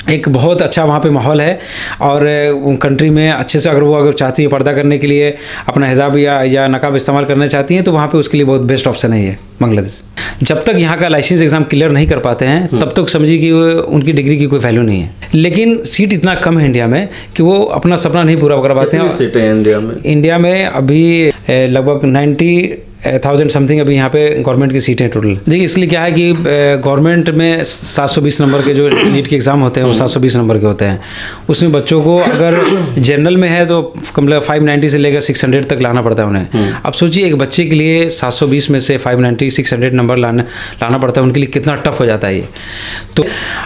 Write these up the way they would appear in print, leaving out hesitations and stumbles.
एक बहुत अच्छा वहाँ पे माहौल है। और कंट्री में अच्छे से अगर चाहती है पर्दा करने के लिए अपना हिजाब या नकाब इस्तेमाल करना चाहती हैं तो वहाँ पे उसके लिए बहुत बेस्ट ऑप्शन है ये बांग्लादेश। जब तक यहाँ का लाइसेंस एग्ज़ाम क्लियर नहीं कर पाते हैं तब तक समझिए कि उनकी डिग्री की कोई वैल्यू नहीं है। लेकिन सीट इतना कम है इंडिया में कि वो अपना सपना नहीं पूरा कर पाते हैं। कितनी सीटें हैं इंडिया में? इंडिया में अभी लगभग 90,000 समथिंग अभी यहाँ पे गवर्नमेंट की सीटें टोटल। देखिए इसलिए क्या है कि गवर्नमेंट में 720 नंबर के जो नीट के एग्ज़ाम होते हैं वो 720 नंबर के होते हैं। उसमें बच्चों को अगर जनरल में है तो मतलब 590 से लेकर 600 तक लाना पड़ता है उन्हें। अब सोचिए एक बच्चे के लिए 720 में से 590 600 नंबर लाना पड़ता है, उनके लिए कितना टफ हो जाता है ये। तो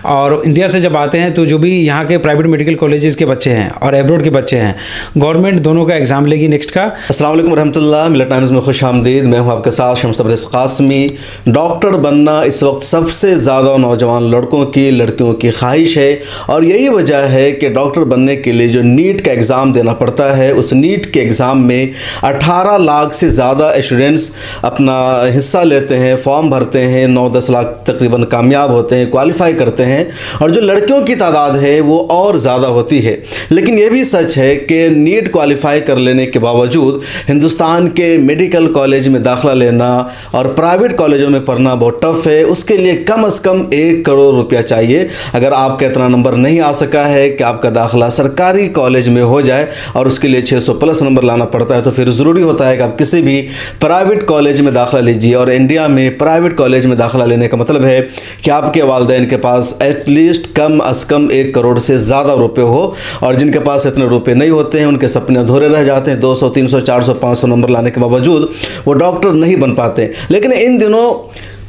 और इंडिया से जब आते हैं तो जो भी यहाँ के प्राइवेट मेडिकल कॉलेजेस के बच्चे हैं और एब्रोड के बच्चे हैं, गवर्नमेंट दोनों का एग्ज़ाम लेगी नेक्स्ट का। अस्सलाम वालेकुम रहमतुल्लाह, मिलत टाइम्स में खुश आमदीद। मैं हूं आपके साथ शम्स तबरेज़ कासमी। डॉक्टर बनना इस वक्त सबसे ज़्यादा नौजवान लड़कों की लड़कियों की ख्वाहिश है और यही वजह है कि डॉक्टर बनने के लिए जो नीट का एग्ज़ाम देना पड़ता है, उस नीट के एग्ज़ाम में 18 लाख से ज़्यादा स्टूडेंट्स अपना हिस्सा लेते हैं, फॉर्म भरते हैं, 9-10 लाख तकरीबन कामयाब होते हैं, क्वालिफाई करते हैं और जो लड़कियों की तादाद है वो और ज़्यादा होती है। लेकिन ये भी सच है कि नीट क्वालिफाई कर लेने के बावजूद हिंदुस्तान के मेडिकल कॉलेज में दाखिला लेना और प्राइवेट कॉलेजों में पढ़ना बहुत टफ है। उसके लिए कम से कम 1 करोड़ रुपया चाहिए। अगर आपका इतना नंबर नहीं आ सका है कि आपका दाखिला सरकारी कॉलेज में हो जाए और उसके लिए 600 प्लस नंबर लाना पड़ता है, तो फिर ज़रूरी होता है कि आप किसी भी प्राइवेट कॉलेज में दाखिला लीजिए। और इंडिया में प्राइवेट कॉलेज में दाखिला लेने का मतलब है कि आपके वालिदैन के पास एटलीस्ट कम से कम 1 करोड़ से ज़्यादा रुपये हो, और जिनके पास इतने रुपये नहीं होते हैं उनके सपने अधूरे रह जाते हैं। 200 300 400 500 नंबर लाने के बावजूद वो डॉक्टर नहीं बन पाते। लेकिन इन दिनों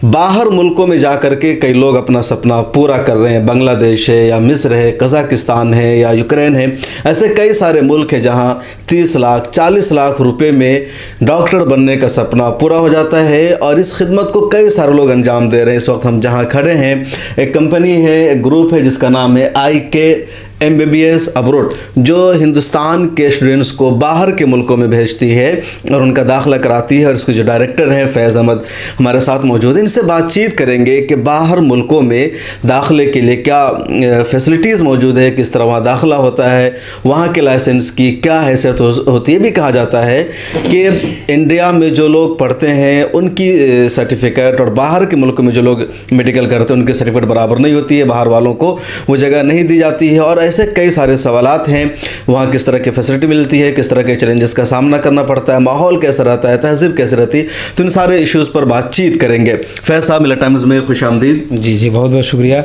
बाहर मुल्कों में जा कर के कई लोग अपना सपना पूरा कर रहे हैं। बांग्लादेश है या मिस्र है, कज़ाकिस्तान है या यूक्रेन है, ऐसे कई सारे मुल्क हैं जहां 30 लाख 40 लाख रुपए में डॉक्टर बनने का सपना पूरा हो जाता है। और इस खिदमत को कई सारे लोग अंजाम दे रहे हैं। इस वक्त हम जहां खड़े हैं, एक कंपनी है, एक ग्रुप है जिसका नाम है IKMBBS अब्रोड, जो हिंदुस्तान के स्टूडेंट्स को बाहर के मुल्कों में भेजती है और उनका दाखिला कराती है। और इसके जो डायरेक्टर हैं फैज़ अहमद हमारे साथ मौजूद हैं। इनसे बातचीत करेंगे कि बाहर मुल्कों में दाखिले के लिए क्या फैसिलिटीज़ मौजूद है, किस तरह वहाँ दाखिला होता है, वहाँ के लाइसेंस की क्या हैसियत होती है। भी कहा जाता है कि इंडिया में जो लोग पढ़ते हैं उनकी सर्टिफिकेट और बाहर के मुल्कों में जो लोग मेडिकल करते हैं उनकी सर्टिफिकेट बराबर नहीं होती है, बाहर वालों को वो जगह नहीं दी जाती है। और ऐसे कई सारे सवालात हैं, वहाँ किस तरह की फैसिलिटी मिलती है, किस तरह के चैलेंजेस का सामना करना पड़ता है, माहौल कैसा रहता है, तहजीब कैसे रहती है, तो इन सारे इश्यूज़ पर बातचीत करेंगे। फैज़ साहब, मिलत टाइम्स में खुश आमदीद। जी जी, बहुत बहुत शुक्रिया।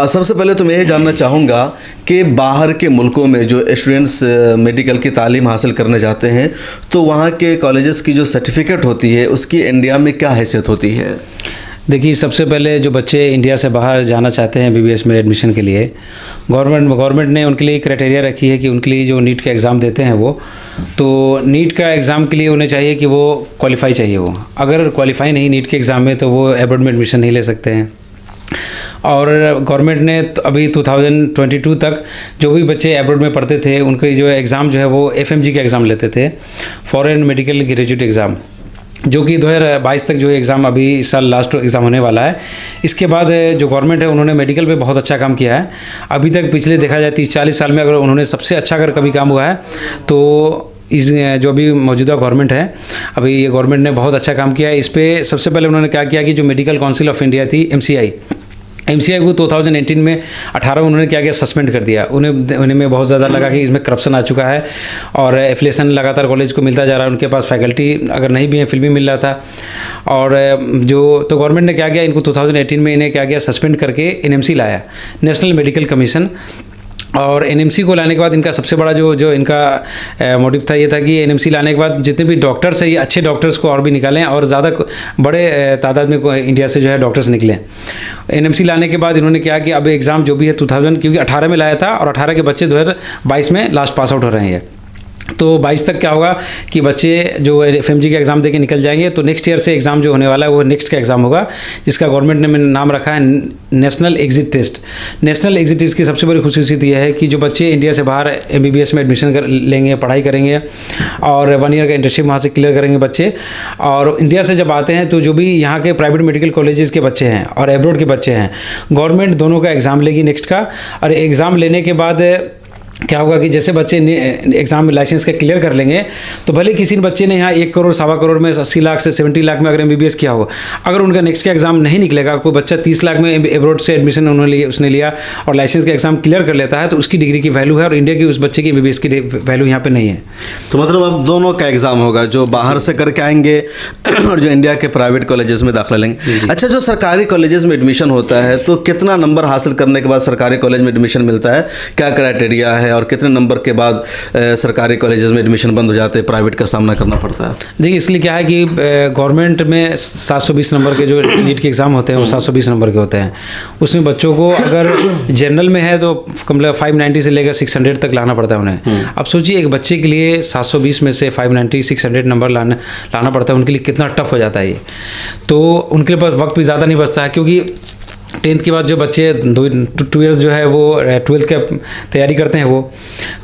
सबसे पहले तो मैं ये जानना चाहूँगा कि बाहर के मुल्कों में जो स्टूडेंट्स मेडिकल की तालीम हासिल करने जाते हैं तो वहाँ के कॉलेजेस की जो सर्टिफिकेट होती है उसकी इंडिया में क्या हैसियत होती है? देखिए, सबसे पहले जो बच्चे इंडिया से बाहर जाना चाहते हैं MBBS में एडमिशन के लिए, गवर्नमेंट ने उनके लिए क्राइटेरिया रखी है कि उनके लिए जो नीट का एग्ज़ाम देते हैं वो, तो नीट का एग्ज़ाम के लिए उन्हें चाहिए कि वो क्वालिफाई चाहिए। वो अगर क्वालिफाई नहीं नीट के एग्ज़ाम में तो वो एब्रॉड में एडमिशन नहीं ले सकते हैं। और गवर्नमेंट ने अभी 2022 तक जो भी बच्चे एब्रॉड में पढ़ते थे उनके जो एग्ज़ाम जो है वो FMG का एग्ज़ाम लेते थे, फॉरेन मेडिकल ग्रेजुएट एग्ज़ाम, जो कि 2022 तक जो एग्ज़ाम अभी इस साल लास्ट एग्ज़ाम होने वाला है। इसके बाद जो गवर्नमेंट है उन्होंने मेडिकल पे बहुत अच्छा काम किया है। अभी तक पिछले देखा जाए 30-40 साल में अगर उन्होंने सबसे अच्छा अगर कभी काम हुआ है तो इस जो अभी मौजूदा गवर्नमेंट है, अभी ये गवर्नमेंट ने बहुत अच्छा काम किया है। इस पर सबसे पहले उन्होंने क्या किया कि जो मेडिकल काउंसिल ऑफ इंडिया थी MCI को 2018 में 18 उन्होंने क्या किया, सस्पेंड कर दिया। उन्हें में बहुत ज़्यादा लगा कि इसमें करप्शन आ चुका है और एफिलिएशन लगातार कॉलेज को मिलता जा रहा है, उनके पास फैकल्टी अगर नहीं भी है फिर भी मिल रहा था। और तो गवर्नमेंट ने क्या किया, इनको 2018 में इन्हें क्या किया, सस्पेंड करके NMC लाया, नेशनल मेडिकल कमीशन। और NMC को लाने के बाद इनका सबसे बड़ा जो इनका मोटिव था, ये था कि NMC लाने के बाद जितने भी डॉक्टर्स हैं ये अच्छे डॉक्टर्स को और भी निकालें और ज़्यादा बड़े तादाद में इंडिया से जो है डॉक्टर्स निकलें। NMC लाने के बाद इन्होंने क्या कि अब एग्ज़ाम जो भी है 2000 क्योंकि 18 में लाया था और 18 के बच्चे 2022 में लास्ट पास आउट हो रहे हैं। तो 22 तक क्या होगा कि बच्चे जो FMG का एग्ज़ाम देके निकल जाएंगे, तो नेक्स्ट ईयर से एग्ज़ाम जो होने वाला है वो नेक्स्ट का एग्ज़ाम होगा, जिसका गवर्नमेंट ने नाम रखा है national exit test. National exit test की सबसे बड़ी खुसूसियत यह है कि जो बच्चे इंडिया से बाहर MBBS में एडमिशन कर लेंगे, पढ़ाई करेंगे और 1 ईयर का इंटर्नशिप वहाँ से क्लियर करेंगे बच्चे, और इंडिया से जब आते हैं तो जो भी यहाँ के प्राइवेट मेडिकल कॉलेजेस के बच्चे हैं और एब्रोड के बच्चे हैं, गवर्नमेंट दोनों का एग्ज़ाम लेगी नेक्स्ट का। और एग्ज़ाम लेने के बाद क्या होगा कि जैसे बच्चे एग्ज़ाम में लाइसेंस का क्लियर कर लेंगे, तो भले किसी बच्चे ने यहाँ 1 करोड़ 1.25 करोड़ में 80 लाख से 70 लाख में अगर MBBS किया हो, अगर उनका नेक्स्ट का एग्ज़ाम नहीं निकलेगा, कोई बच्चा 30 लाख में एब्रोड से एडमिशन उसने लिया और लाइसेंस का एग्ज़ाम क्लियर कर लेता है, तो उसकी डिग्री की वैल्यू है और इंडिया की उस बच्चे की MBBS की वैल्यू यहाँ पर नहीं है। तो मतलब अब दोनों का एग्ज़ाम होगा, जो बाहर से करके आएंगे और जो इंडिया के प्राइवेट कॉलेजेस में दाखिला लेंगे। अच्छा, जो सरकारी कॉलेजेस में एडमिशन होता है तो कितना नंबर हासिल करने के बाद सरकारी कॉलेज में एडमिशन मिलता है, क्या क्राइटेरिया है, और कितने नंबर के बाद सरकारी कॉलेजेस में एडमिशन बंद हो जाते हैं, प्राइवेट का सामना करना पड़ता है? देखिए, इसलिए क्या है कि गवर्नमेंट में 720 नंबर के जो नीट के एग्ज़ाम होते हैं वो 720 नंबर के होते हैं। उसमें बच्चों को अगर जनरल में है तो कम 590 से लेकर 600 तक लाना पड़ता है उन्हें। अब सोचिए एक बच्चे के लिए 720 में से 590 600 नंबर लाना पड़ता है, उनके लिए कितना टफ हो जाता है ये। तो उनके पास वक्त भी ज़्यादा नहीं बचता है, क्योंकि 10th के बाद जो बच्चे 2 ईयर्स जो है वो 12th का तैयारी करते हैं, वो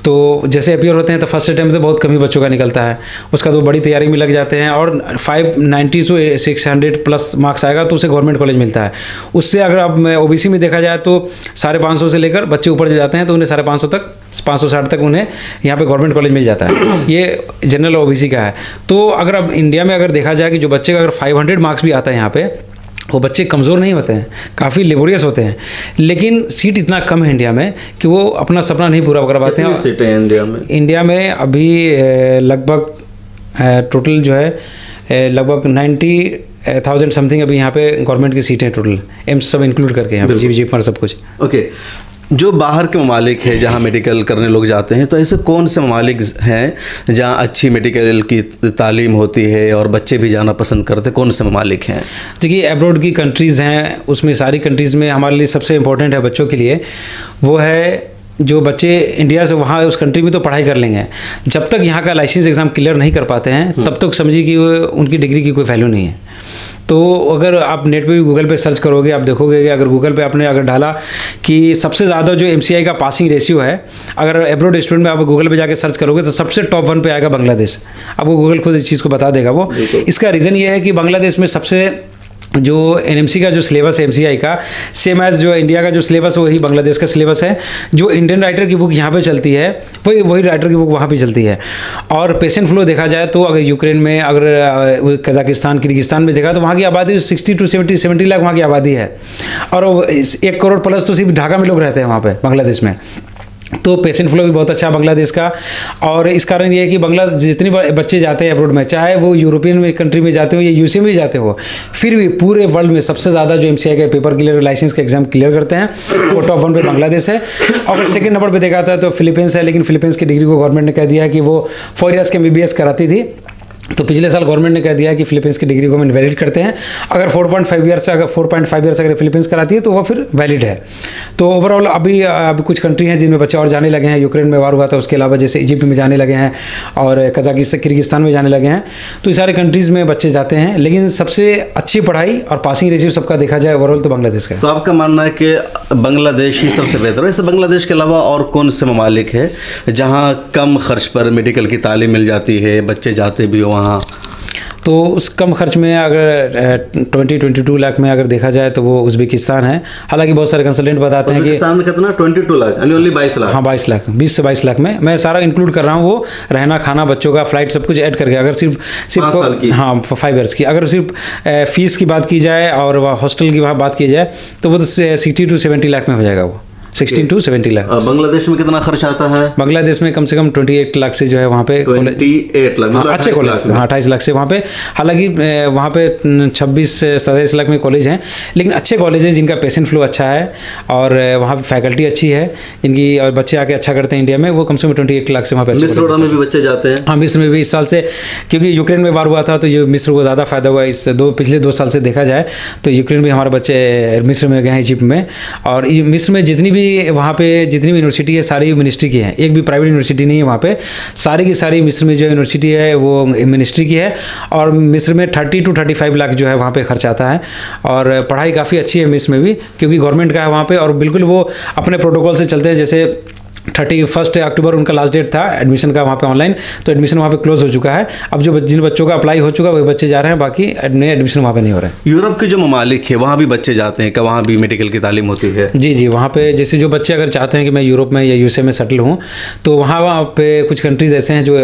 तो जैसे अपियर होते हैं तो फर्स्ट अटैम्प्ट से बहुत कम ही बच्चों का निकलता है, उसका तो बड़ी तैयारी में लग जाते हैं और 590 से 600 प्लस मार्क्स आएगा तो उसे गवर्नमेंट कॉलेज मिलता है। उससे अगर अब OBC में देखा जाए तो 550 से लेकर बच्चे ऊपर जाते हैं तो उन्हें 550 तक 560 तक उन्हें यहाँ पे गवर्नमेंट कॉलेज मिल जाता है। ये जनरल OBC का है। तो अगर अब इंडिया में अगर देखा जाए कि जो बच्चे का अगर 500 मार्क्स भी आता है यहाँ पे, वो बच्चे कमज़ोर नहीं होते हैं, काफ़ी लेबोरियस होते हैं, लेकिन सीट इतना कम है इंडिया में कि वो अपना सपना नहीं पूरा कर पाते हैं। सीटें हैं इंडिया में? इंडिया में अभी लगभग टोटल जो है लगभग 90,000 समथिंग अभी यहाँ पे गवर्नमेंट की सीटें टोटल, एम्स सब इंक्लूड करके यहाँ पे जी पर सब कुछ। ओके, जो बाहर के ममालिक हैं जहाँ मेडिकल करने लोग जाते हैं, तो ऐसे कौन से ममालिक हैं जहाँ अच्छी मेडिकल की तालीम होती है और बच्चे भी जाना पसंद करते हैं? कौन से ममालिक हैं? देखिए, एब्रॉड की कंट्रीज़ हैं, उसमें सारी कंट्रीज़ में हमारे लिए सबसे इम्पोर्टेंट है बच्चों के लिए वो है जो बच्चे इंडिया से वहाँ उस कंट्री में तो पढ़ाई कर लेंगे, जब तक यहाँ का लाइसेंस एग्ज़ाम क्लियर नहीं कर पाते हैं तब तक समझिए कि उनकी डिग्री की कोई वैल्यू नहीं है। तो अगर आप नेट पे भी गूगल पे सर्च करोगे, आप देखोगे कि अगर गूगल पे आपने अगर डाला कि सबसे ज़्यादा जो MCI का पासिंग रेशियो है, अगर एब्रॉड स्टूडेंट में आप गूगल पे जाके सर्च करोगे तो सबसे टॉप 1 पे आएगा बांग्लादेश। आपको गूगल खुद इस चीज़ को बता देगा वो। इसका रीज़न ये है कि बांग्लादेश में सबसे जो NMC का जो सिलेबस है MCI का, सेम एज जो इंडिया का जो सिलेबस है वही बांग्लादेश का सिलेबस है। जो इंडियन राइटर की बुक यहाँ पे चलती है वही राइटर की बुक वहाँ पे चलती है। और पेशेंट फ्लो देखा जाए तो अगर यूक्रेन में, अगर कजाकिस्तान किर्गिस्तान में देखा तो वहाँ की आबादी 60 to 70 लाख वहाँ की आबादी है, और 1 करोड़ प्लस तो सिर्फ ढाका में लोग रहते हैं वहाँ पर बांग्लादेश में। तो पेशेंट फ्लो भी बहुत अच्छा है बांग्लादेश का। और इस कारण ये है कि बांग्लादेश जितने बच्चे जाते हैं अब्रोड में, चाहे वो यूरोपियन कंट्री में जाते हो या USA में जाते हो, फिर भी पूरे वर्ल्ड में सबसे ज़्यादा जो MCI का पेपर क्लियर, लाइसेंस का एग्जाम क्लियर करते हैं वो टॉप 1 पे बांग्लादेश है। और सेकंड नंबर पे देखा था तो फिलीपींस है, लेकिन फिलीपींस की डिग्री को गवर्नमेंट ने कह दिया कि वो 4 ईयर्स के MBBS कराती थी, तो पिछले साल गवर्नमेंट ने कह दिया कि फिलीपींस की डिग्री को हम इनवैलिड करते हैं। अगर 4.5 ईयर्स अगर फिलीपींस कराती है तो वो फिर वैलिड है। तो ओवरऑल अभी कुछ कंट्री हैं जिनमें बच्चे और जाने लगे हैं। यूक्रेन में वार हुआ था, उसके अलावा जैसे इजिप्ट में जाने लगे हैं और कजाकिस्तान किर्गिस्तान में जाने लगे हैं। तो ये सारे कंट्रीज़ में बच्चे जाते हैं, लेकिन सबसे अच्छी पढ़ाई और पासिंग रेशियो सबका देखा जाए ओवरऑल तो बांग्लादेश का। तो आपका मानना है कि बांग्लादेश ही सबसे बेहतर है? इससे बांग्लादेश के अलावा और कौन से ममालिक है जहाँ कम खर्च पर मेडिकल की तालीम मिल जाती है, बच्चे जाते भी हो वहाँ? तो उस कम खर्च में अगर 22 लाख में अगर देखा जाए तो वो उज़्बेकिस्तान है। हालांकि बहुत सारे कंसल्टेंट बताते हैं कि उज़्बेकिस्तान में कितना 22 लाख यानी ओनली 22 लाख? हाँ 22 लाख, 20 से 22 लाख में मैं सारा इंक्लूड कर रहा हूँ, वो रहना खाना बच्चों का फ्लाइट सब कुछ ऐड करके। अगर सिर्फ 5 साल की, हाँ 5 ईयर्स की अगर सिर्फ फीस की बात की जाए और हॉस्टल की बात की जाए तो वो तो 60 to 70 लाख में हो जाएगा, वो 16 to 70 लाख। बांग्लादेश में कितना खर्च आता है? बांग्लादेश में कम से कम 28 लाख से जो है वहाँ पे 28 लाख, हाँ, अच्छे कॉलेज, हाँ 28 लाख से वहाँ पे। हालांकि वहाँ पे 26 से 27 लाख में कॉलेज हैं, लेकिन अच्छे कॉलेज हैं जिनका पेशेंट फ्लो अच्छा है और वहाँ पे फैकल्टी अच्छी है जिनकी, और बच्चे आके अच्छा करते हैं इंडिया में। वो कम से कम 28 लाख से वहाँ पे। मिस्र में भी बच्चे जाते हैं? हाँ मिस्र में भी इस साल से, क्योंकि यूक्रेन में वार हुआ था तो ये मिस्र को ज़्यादा फायदा हुआ। इस पिछले 2 साल से देखा जाए तो यूक्रेन में हमारे बच्चे मिस्र में गए हैं, इजिप्ट में। और मिस्र में जितनी भी भी वहाँ पे जितनी भी यूनिवर्सिटी है सारी मिनिस्ट्री की है, एक भी प्राइवेट यूनिवर्सिटी नहीं है वहाँ पे, सारी की सारी मिस्र में जो यूनिवर्सिटी है वो मिनिस्ट्री की है। और मिस्र में 30 to 35 लाख जो है वहाँ पे खर्च आता है, और पढ़ाई काफ़ी अच्छी है मिस्र में भी, क्योंकि गवर्नमेंट का है वहाँ पे, और बिल्कुल वो अपने प्रोटोकॉल से चलते हैं। जैसे 31 अक्टूबर उनका लास्ट डेट था एडमिशन का वहाँ पे ऑनलाइन, तो एडमिशन वहाँ पे क्लोज हो चुका है। अब जो जिन बच्चों का अप्लाई हो चुका वही बच्चे जा रहे हैं, बाकी नए एडमिशन वहाँ पे नहीं हो रहे हैं। यूरोप के जो ममालिक है वहाँ भी बच्चे जाते हैं क्या? वहाँ भी मेडिकल की तालीम होती है? जी जी, वहाँ पे जैसे जो बच्चे अगर चाहते हैं कि मैं यूरोप में या यूएसए में सेटल हूँ, तो वहाँ पे कुछ कंट्रीज़ ऐसे हैं जो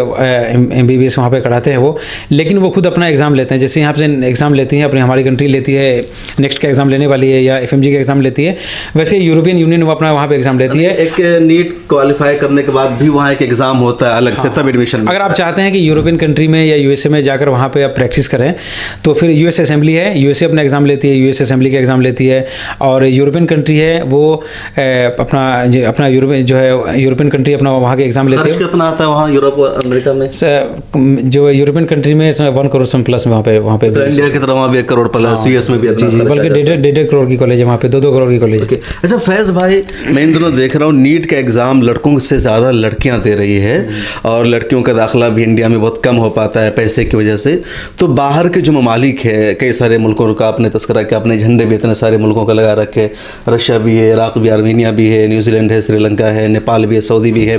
MBBS वहाँ पे कराते हैं वो, लेकिन वो खुद अपना एग्ज़ाम लेते हैं। जैसे यहाँ पे एग्ज़ाम लेती हैं अपनी, हमारी कंट्री लेती है नेक्स्ट का एग्ज़ाम लेने वाली है, या FMG का एग्ज़ाम लेती है, वैसे यूरोपियन यूनियन वो अपना वहाँ पे एग्ज़ाम लेती है। एक नीट क्वालिफाई करने के बाद भी वहाँ एक एग्जाम होता है अलग से, तब एडमिशन। अगर आप चाहते हैं कि यूरोपियन कंट्री में या यूएसए में जाकर वहाँ पे आप प्रैक्टिस करें, तो फिर यूएस असेंबली है, यूएसए अपना एग्ज़ाम लेती है, यूएस असेंबली का एग्ज़ाम लेती है। और यूरोपियन कंट्री है वो अपना यूरोपियन जो है यूरोपियन कंट्री अपना वहाँ के एग्ज़ाम लेती है। कितना आता है वहाँ यूरोप और अमेरिका में? जो यूरोपियन कंट्री में 1 करोड़ से प्लस वहाँ पे इंडिया की तरह वहाँ भी 1 करोड़ प्लस, यूएस में भी बल्कि 1.5 करोड़ की कॉलेज है वहाँ पे, 2 करोड़ की कॉलेज। अच्छा फैज़ भाई, मैं इन दिनों देख रहा हूँ नीट का एग्ज़ाम लड़कों से ज़्यादा लड़कियां दे रही है, और लड़कियों का दाखिला भी इंडिया में बहुत कम हो पाता है पैसे की वजह से। तो बाहर के जो ममालिक है, कई सारे मुल्कों का आपने तस्करा किया, अपने झंडे भी इतने सारे मुल्कों का लगा रखे, रशिया भी है, इराक भी, आर्मीनिया भी है, न्यूजीलैंड है, श्रीलंका है, नेपाल भी है, सऊदी भी है,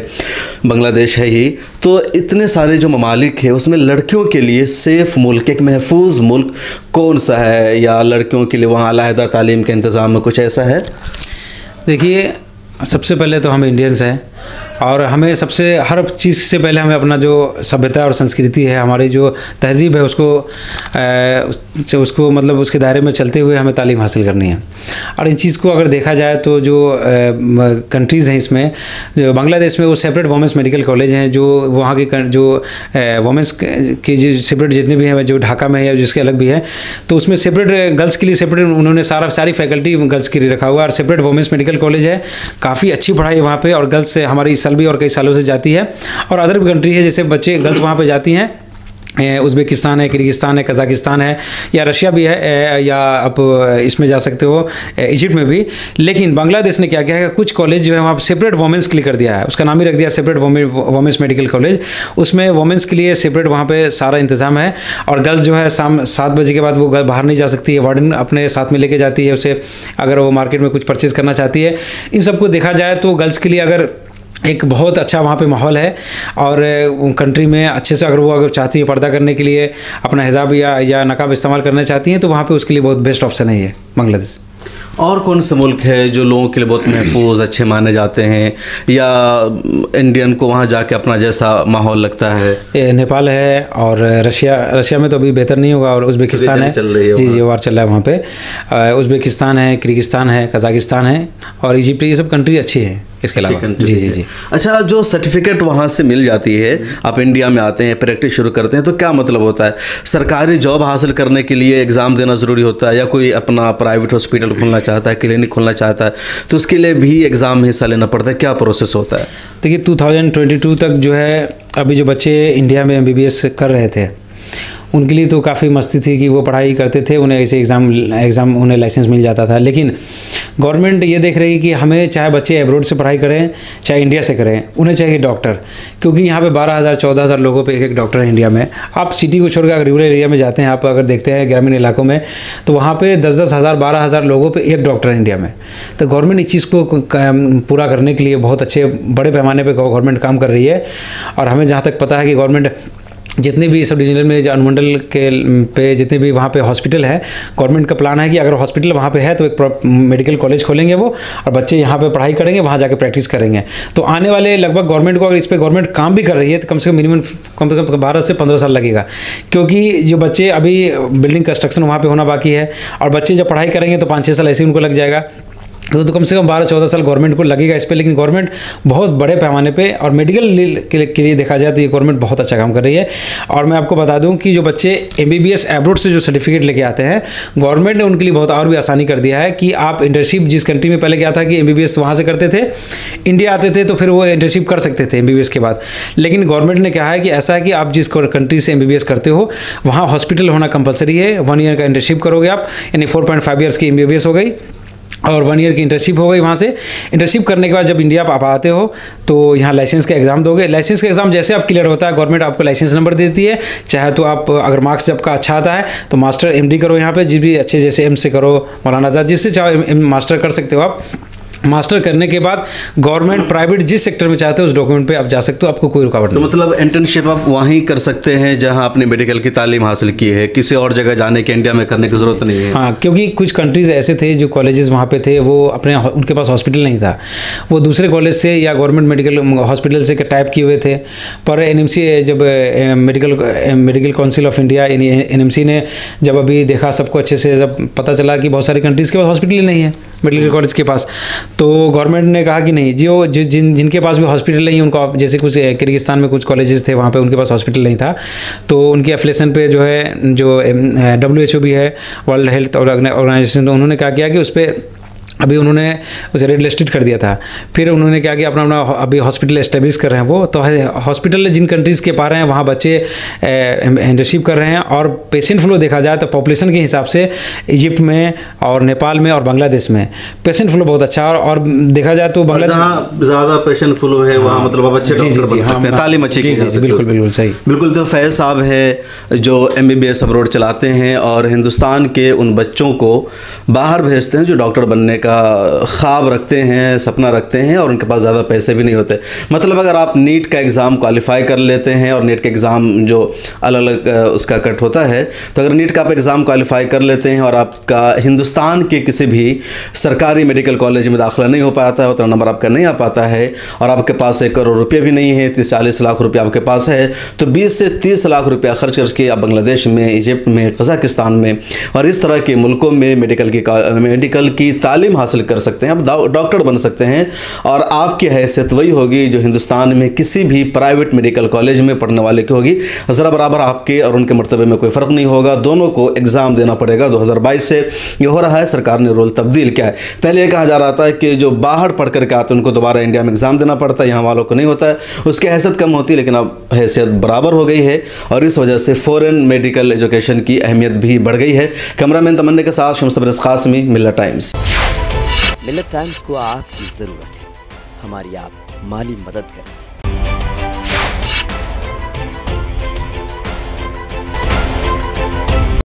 बांग्लादेश है ही। तो इतने सारे जो ममालिक है उसमें लड़कियों के लिए सेफ़ मुल्क, एक महफूज मुल्क कौन सा है, या लड़कियों के लिए वहाँ अलहदा तालीम के इंतज़ाम में कुछ ऐसा है? देखिए, सबसे पहले तो हम इंडियंस हैं, और हमें सबसे हर चीज़ से पहले हमें अपना जो सभ्यता और संस्कृति है, हमारी जो तहज़ीब है, उसको मतलब उसके दायरे में चलते हुए हमें तालीम हासिल करनी है। और इन चीज़ को अगर देखा जाए तो जो कंट्रीज़ हैं इसमें, जो बांग्लादेश में वो सेपरेट वोमेंस मेडिकल कॉलेज हैं, जो वहाँ के जो वोमेंस के जो सेपरेट जितने भी हैं, जो ढाका में है जिसके अलग भी है, तो उसमें सेपरेट गर्ल्स के लिए सेपरेट उन्होंने सारी फैकल्टी गर्ल्स के लिए रखा हुआ है, और सेपरेट वोमेंस मेडिकल कॉलेज है। काफ़ी अच्छी पढ़ाई है वहाँ पे, और गर्ल्स हमारी साल भी और कई सालों से जाती है। और अदर भी कंट्री है जैसे बच्चे गर्ल्स वहाँ पे जाती हैं, उज़्बेकिस्तान है, किर्गिस्तान है, कज़ाकिस्तान है, या रशिया भी है, या आप इसमें जा सकते हो इजिप्ट में भी। लेकिन बांग्लादेश ने क्या किया है, कुछ कॉलेज जो है वहाँ सेपरेट वोमेंस के लिए कर दिया है, उसका नाम ही रख दिया सेपरेट वोमेंस मेडिकल कॉलेज। उसमें वोमेंस के लिए सेपरेट वहाँ पे सारा इंतज़ाम है, और गर्ल्स जो है शाम 7 बजे के बाद वो बाहर नहीं जा सकती है, वार्डन अपने साथ में लेके जाती है उसे, अगर वो मार्केट में कुछ परचेज़ करना चाहती है। इन सबको देखा जाए तो गर्ल्स के लिए अगर एक बहुत अच्छा वहाँ पे माहौल है, और कंट्री में अच्छे से अगर चाहती है पर्दा करने के लिए अपना हिजाब या नकाब इस्तेमाल करना चाहती हैं, तो वहाँ पे उसके लिए बहुत बेस्ट ऑप्शन है ये बांग्लादेश। और कौन से मुल्क है जो लोगों के लिए बहुत महफूज अच्छे माने जाते हैं, या इंडियन को वहाँ जाके अपना जैसा माहौल लगता है? नेपाल है, और रशिया में तो अभी बेहतर नहीं होगा, और उज़्बेकिस्तान है, जी वार चल रहा है वहाँ पे। उज़्बेकिस्तान है, किर्गिस्तान है, कज़ाकिस्तान है, और इजिप्ट, ये सब कंट्री अच्छी है इसके अलावा। जी। अच्छा, जो सर्टिफिकेट वहाँ से मिल जाती है, आप इंडिया में आते हैं, प्रैक्टिस शुरू करते हैं, तो क्या मतलब होता है? सरकारी जॉब हासिल करने के लिए एग्ज़ाम देना ज़रूरी होता है, या कोई अपना प्राइवेट हॉस्पिटल खोलना चाहता है, क्लिनिक खोलना चाहता है, तो उसके लिए भी एग्ज़ाम में हिस्सा लेना पड़ता है? क्या प्रोसेस होता है? देखिए, 2022 तक जो है, अभी जो बच्चे इंडिया में MBBS कर रहे थे उनके लिए तो काफ़ी मस्ती थी कि वो पढ़ाई करते थे, उन्हें ऐसे एग्ज़ाम उन्हें लाइसेंस मिल जाता था। लेकिन गवर्नमेंट ये देख रही कि हमें चाहे बच्चे अब्रॉड से पढ़ाई करें चाहे इंडिया से करें, उन्हें चाहिए डॉक्टर, क्योंकि यहाँ पे 12,000-14,000 लोगों पे एक डॉक्टर है इंडिया में। आप सिटी को छोड़कर अगर रूरल एरिया में जाते हैं, आप अगर देखते हैं ग्रामीण इलाकों में, तो वहाँ पे 10-10 हज़ार 12,000 लोगों पे एक डॉक्टर है इंडिया में। तो गवर्नमेंट इस चीज़ को पूरा करने के लिए बहुत अच्छे बड़े पैमाने पर गवर्नमेंट काम कर रही है। और हमें जहाँ तक पता है कि गवर्नमेंट जितने भी सब डिवीजनल में अनुमंडल के पे जितने भी वहाँ पे हॉस्पिटल है, गवर्नमेंट का प्लान है कि अगर हॉस्पिटल वहाँ पे है तो एक मेडिकल कॉलेज खोलेंगे वो, और बच्चे यहाँ पे पढ़ाई करेंगे, वहाँ जाके प्रैक्टिस करेंगे। तो आने वाले लगभग गवर्नमेंट को अगर इस पर गवर्नमेंट काम भी कर रही है तो कम से कम 12 से 15 साल लगेगा, क्योंकि जो बच्चे अभी बिल्डिंग कंस्ट्रक्शन वहाँ पर होना बाकी है, और बच्चे जब पढ़ाई करेंगे तो 5-6 साल ऐसे उनको लग जाएगा। तो कम से कम 12-14 साल गवर्नमेंट को लगेगा इस पर। लेकिन गवर्नमेंट बहुत बड़े पैमाने पे, और मेडिकल के लिए देखा जाए तो ये गवर्नमेंट बहुत अच्छा काम कर रही है। और मैं आपको बता दूं कि जो बच्चे MBBS अब्रॉड से जो सर्टिफिकेट लेके आते हैं, गवर्नमेंट ने उनके लिए बहुत और भी आसानी कर दिया है कि आप इंटर्नशिप जिस कंट्री में पहले क्या था कि MBBS वहाँ से करते थे, इंडिया आते थे तो फिर वो इंटर्नशिप कर सकते थे MBBS के बाद। लेकिन गवर्नमेंट ने कहा है कि ऐसा है कि आप जिस कंट्री से MBBS करते हो वहाँ हॉस्पिटल होना कंपलसरी है। 1 ईयर का इंटर्नशिप करोगे आप, यानी 4.5 ईयर्स की MBBS हो गई। और 1 ईयर की इंटर्नशिप हो गई वहाँ से। इंटर्नशिप करने के बाद जब इंडिया आप आते हो तो यहाँ लाइसेंस का एग्ज़ाम दोगे। लाइसेंस का एग्ज़ाम जैसे आप क्लियर होता है, गवर्नमेंट आपको लाइसेंस नंबर देती है। चाहे तो आप अगर मार्क्स जब का अच्छा आता है तो मास्टर MD करो यहाँ पे, जिस भी अच्छे जैसे एम से करो, मौलाना आज़ाद, जिससे चाहो मास्टर कर सकते हो आप। मास्टर करने के बाद गवर्नमेंट प्राइवेट जिस सेक्टर में चाहते हो उस डॉक्यूमेंट पे आप जा सकते हो, आपको कोई रुकावट नहीं। तो मतलब इंटर्नशिप आप वहीं कर सकते हैं जहां आपने मेडिकल की तालीम हासिल की है, किसी और जगह जाने की, इंडिया में करने की ज़रूरत नहीं है। हाँ, क्योंकि कुछ कंट्रीज़ ऐसे थे जो कॉलेजेस वहाँ पे थे, वो अपने उनके पास हॉस्पिटल नहीं था, वो दूसरे कॉलेज से या गवर्नमेंट मेडिकल हॉस्पिटल से टाइप किए हुए थे। पर NMC जब medical council of India NMC ने जब अभी देखा सबको अच्छे से, जब पता चला कि बहुत सारी कंट्रीज़ के पास हॉस्पिटल ही नहीं है मेडिकल कॉलेज के पास, तो गवर्नमेंट ने कहा कि नहीं, जिनके पास भी हॉस्पिटल नहीं है उनको आप, जैसे कुछ किर्गिस्तान में कुछ कॉलेजेस थे वहाँ पे उनके पास हॉस्पिटल नहीं था, तो उनके एफिलिएशन पे जो है जो WHO भी है, वर्ल्ड हेल्थ ऑर्गेनाइजेशन, तो उन्होंने क्या किया कि उस पर अभी उन्होंने उसे रेड लिस्टेड कर दिया था। फिर उन्होंने क्या किया, अपना अभी हॉस्पिटल एस्टेब्लिश कर रहे हैं वो, तो हॉस्पिटल जिन कंट्रीज़ के पा रहे हैं वहाँ बच्चे इंटर्नशिप कर रहे हैं। और पेशेंट फ्लो देखा जाए तो पॉपुलेशन के हिसाब से इजिप्ट में और नेपाल में और बांग्लादेश में पेशेंट फ्लो बहुत अच्छा है। और देखा जाए तो बांग्लादेश जहाँ ज़्यादा पेशेंट फ्लो है वहाँ मतलब आप अच्छे डॉक्टर बन सकते हैं, तालीम अच्छी की जा सकती है। बिल्कुल बिल्कुल सही, बिल्कुल। तो फैज़ साहब है जो MBBS अब्रॉड चलाते हैं और हिंदुस्तान के उन बच्चों को बाहर भेजते हैं जो डॉक्टर बनने ख्वाब रखते हैं, सपना रखते हैं, और उनके पास ज़्यादा पैसे भी नहीं होते। मतलब अगर आप नीट का एग्ज़ाम क्वालिफाई कर लेते हैं, और नीट का एग्ज़ाम जो अलग अलग उसका कट होता है, तो अगर नीट का आप एग्ज़ाम क्वालिफाई कर लेते हैं और आपका हिंदुस्तान के किसी भी सरकारी मेडिकल कॉलेज में दाखिला नहीं हो पाता है, उतना नंबर आपका नहीं आ पाता है, और आपके पास 1 करोड़ रुपये भी नहीं है, 30-40 लाख रुपये आपके पास है, तो 20 से 30 लाख रुपया खर्च करके आप बांग्लादेश में, इजिप्ट में, कज़ाकिस्तान में और इस तरह के मुल्कों में मेडिकल की तालीम हासिल कर सकते हैं, आप डॉक्टर बन सकते हैं। और आपकी हैसियत वही होगी जो हिंदुस्तान में किसी भी प्राइवेट मेडिकल कॉलेज में पढ़ने वाले की होगी। ज़रा बराबर आपके और उनके मर्तबे में कोई फ़र्क नहीं होगा, दोनों को एग्ज़ाम देना पड़ेगा। 2022 से ये हो रहा है, सरकार ने रूल तब्दील किया है। पहले ये कहा जा रहा था कि जो बाहर पढ़ करके आते हैं उनको दोबारा इंडिया में एग्ज़ाम देना पड़ता है, यहाँ वालों को नहीं होता है, उसकी हैसियत कम होती है, लेकिन अब हैसियत बराबर हो गई है और इस वजह से फ़ॉरेन मेडिकल एजुकेशन की अहमियत भी बढ़ गई है। कैमरामैन तमन्ना के साथ शम्स तबरेज़ क़ासमी, मिल्लत टाइम्स। मिल्लत टाइम्स को आपकी ज़रूरत है, हमारी आप माली मदद करें।